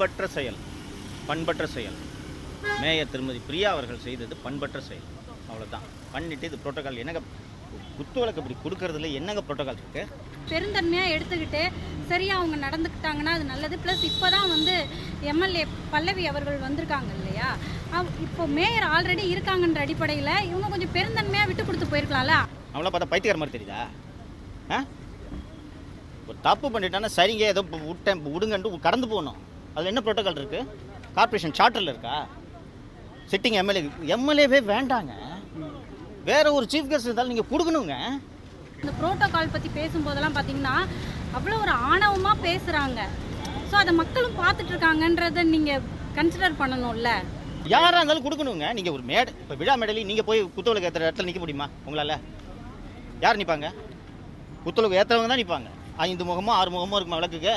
பண்பற்ற செயல் பண்பற்ற செயல். மேயர் திருமதி பிரியா அவர்கள் செய்தது பண்பற்ற செயல். அவ்வளோதான் பண்ணிட்டு இது புரோட்டோகால் என்னங்க குத்துவிளக்கு இப்படி கொடுக்கறதுல என்னங்க புரோட்டோகால் இருக்கு? பெருந்தன்மையாக எடுத்துக்கிட்டு சரியாக அவங்க நடந்துக்கிட்டாங்கன்னா அது நல்லது. ப்ளஸ் இப்போ தான் வந்து எம்எல்ஏ பல்லவி அவர்கள் வந்திருக்காங்க இல்லையா, இப்போ மேயர் ஆல்ரெடி இருக்காங்கன்ற அடிப்படையில் இவங்க கொஞ்சம் பெருந்தன்மையாக விட்டு கொடுத்து போயிருக்கலாம்ல. அவங்கள பார்த்தா பைத்தியக்கார மாதிரி தெரியுதா? ஒரு தப்பு பண்ணிட்டானா சரிங்க ஏதோ விட்டேன் விடுங்கன்ட்டு கடந்து போகணும். அதில் என்ன புரோட்டோகால் இருக்குது? கார்பரேஷன் சார்ட்டரில் இருக்கா? சிட்டிங் எம்எல்ஏவே வேண்டாங்க, வேற ஒரு சீஃப் கெஸ்ட் இருந்தாலும் நீங்கள் கொடுக்கணுங்க. இந்த புரோட்டோகால் பற்றி பேசும்போதெல்லாம் பார்த்தீங்கன்னா அவ்வளோ ஒரு ஆணவமாக பேசுகிறாங்க. ஸோ அதை மக்களும் பார்த்துட்டு இருக்காங்கன்றதை நீங்கள் கன்சிடர் பண்ணணும்ல. யாராக இருந்தாலும் கொடுக்கணுங்க. நீங்கள் ஒரு மேடை இப்போ விழா மேடையிலையும் நீங்கள் போய் குத்துவிளக்கு ஏற்றுற இடத்துல நிற்க முடியுமா உங்களால்? யார் நிற்பாங்க? குத்துவிளக்கு ஏற்றுறவங்க தான் நிற்பாங்க. 5 முகமோ 6 முகமோ இருக்குமா விளக்குக்கு?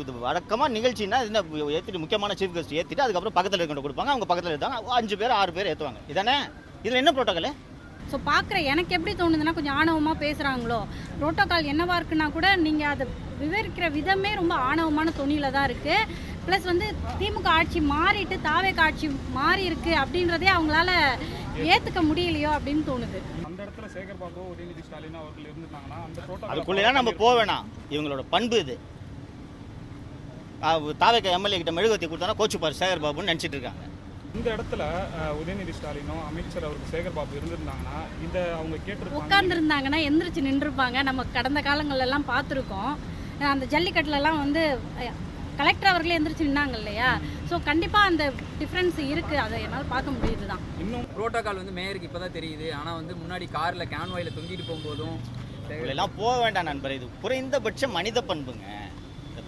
இது வழக்கமாக நிகழ்ச்சின்னா என்ன ஏற்றிட்டு முக்கியமான சீஃப் கெஸ்ட் ஏற்றிட்டு அதுக்கப்புறம் பக்கத்தில் இருக்க கொடுப்பாங்க. அவங்க பக்கத்தில் இருக்காங்க 5 பேர் 6 பேர் ஏற்றுவாங்க. இதானே இதில் என்ன புரோட்டோகால்? ஸோ பார்க்குற எனக்கு எப்படி தோணுதுன்னா கொஞ்சம் ஆணவமாக பேசுகிறாங்களோ. புரோட்டோகால் என்னவா இருக்குன்னா கூட நீங்கள் அதை விவரிக்கிற விதமே ரொம்ப ஆணவமான தொனியில் தான் இருக்குது. ப்ளஸ் வந்து திமுக ஆட்சி மாறிட்டு தாவேக ஆட்சி மாறி இருக்கு அப்படின்றதே அவங்களால ஏற்றுக்க முடியலையோ அப்படின்னு தோணுது. அந்த இடத்துல சேகர் பாபு, உதயநிதி ஸ்டாலின் அவர்கள் இருந்துட்டாங்கன்னா அந்த புரோட்டோகால் அதுக்குள்ளேலாம் நம்ம போக வேணாம். இவங்களோட பண்பு இது. தாவேக எம்எல்ஏ கிட்ட மெழுகுவத்தி கொடுத்தானா கோச்சுப்பார் சேகர் பாபுன்னு நினச்சிட்டு இருக்காங்க. இந்த இடத்துல உதயநிதி ஸ்டாலினும் அமைச்சர் அவருக்கு சேகர் பாபு இருந்திருந்தாங்கன்னா இதை அவங்க கேட்டு உட்கார்ந்துருந்தாங்கன்னா எந்திரிச்சு நின்றுருப்பாங்க. நம்ம கடந்த காலங்களெல்லாம் பார்த்துருக்கோம். அந்த ஜல்லிக்கட்டுலலாம் வந்து கலெக்டர் அவர்களே எந்திரிச்சு நின்னாங்க இல்லையா. ஸோ கண்டிப்பாக அந்த டிஃப்ரென்ஸ் இருக்குது, அதை என்னால் பார்க்க முடியுது தான். இன்னும் புரோட்டோகால் வந்து மேயருக்கு இப்போ தான் தெரியுது. ஆனால் வந்து முன்னாடி காரில் கேன்வாயில் தொங்கிட்டு போகும்போதும் எல்லாம் போக வேண்டாம் நண்பர். இது குறைந்தபட்ச மனித பண்புங்க.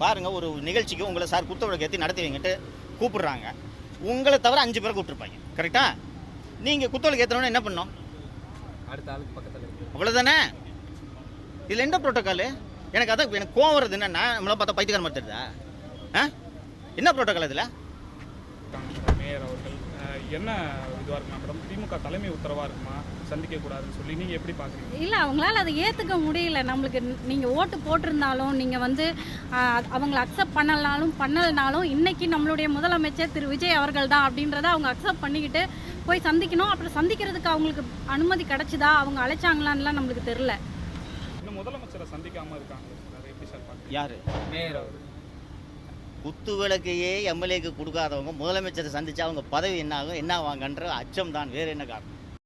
பாருங்கள், ஒரு நிகழ்ச்சிக்கு உங்களை சார் குத்துவிளக்கு ஏற்றி நடத்தி வைங்கிட்டு கூப்பிடுறாங்க. உங்களை தவிர 5 பேரை கூப்பிட்டுருப்பாங்க. கரெக்டா? நீங்கள் குத்துவிளக்கு ஏற்றணும்னு என்ன பண்ணோம்? அடுத்த ஆளுக்கு பக்கத்தில் இருக்கு, அவ்வளோதானே. இதில் என்ன புரோட்டோக்கால்? எனக்கு அதான் எனக்கு கோவம் வருது. என்னன்னா நம்மளை பார்த்தா பைத்தியக்கார மாதிரி தெரியுதா? என்ன புரோட்டோக்கால் இதில்? மேயர் அவர்கள் என்ன இதுவாக இருக்குமா மேடம்? திமுக தலைமை உத்தரவாக இருக்குமா சந்திக்கக்கூடாதுன்னு சொல்லி நீங்கள் எப்படி பார்க்குறீங்க? இல்லை, அவங்களால அதை ஏற்றுக்க முடியல. நம்மளுக்கு நீங்கள் ஓட்டு போட்டிருந்தாலும் நீங்கள் வந்து அவங்கள அக்செப்ட் பண்ணலனாலும் இன்னைக்கு நம்மளுடைய முதலமைச்சர் திரு விஜய் அவர்கள் தான் அப்படின்றத அவங்க அக்செப்ட் பண்ணிக்கிட்டு போய் சந்திக்கணும். அப்புறம் சந்திக்கிறதுக்கு அவங்களுக்கு அனுமதி கிடைச்சிதா, அவங்க அழைச்சாங்களான்லாம் நம்மளுக்கு தெரில. இன்னும் முதலமைச்சரை சந்திக்காமல் இருக்காங்க, அதை எப்படி சார் பார்க்குறீங்க? யார்? மேயர் அவர். குத்து விளக்கையே எம்எல்ஏக்கு கொடுக்காதவங்க முதலமைச்சரை சந்திச்சா அவங்க பதவி என்ன ஆகும், என்ன ஆவாங்கன்ற அச்சம் தான், வேறு என்ன காரணம்?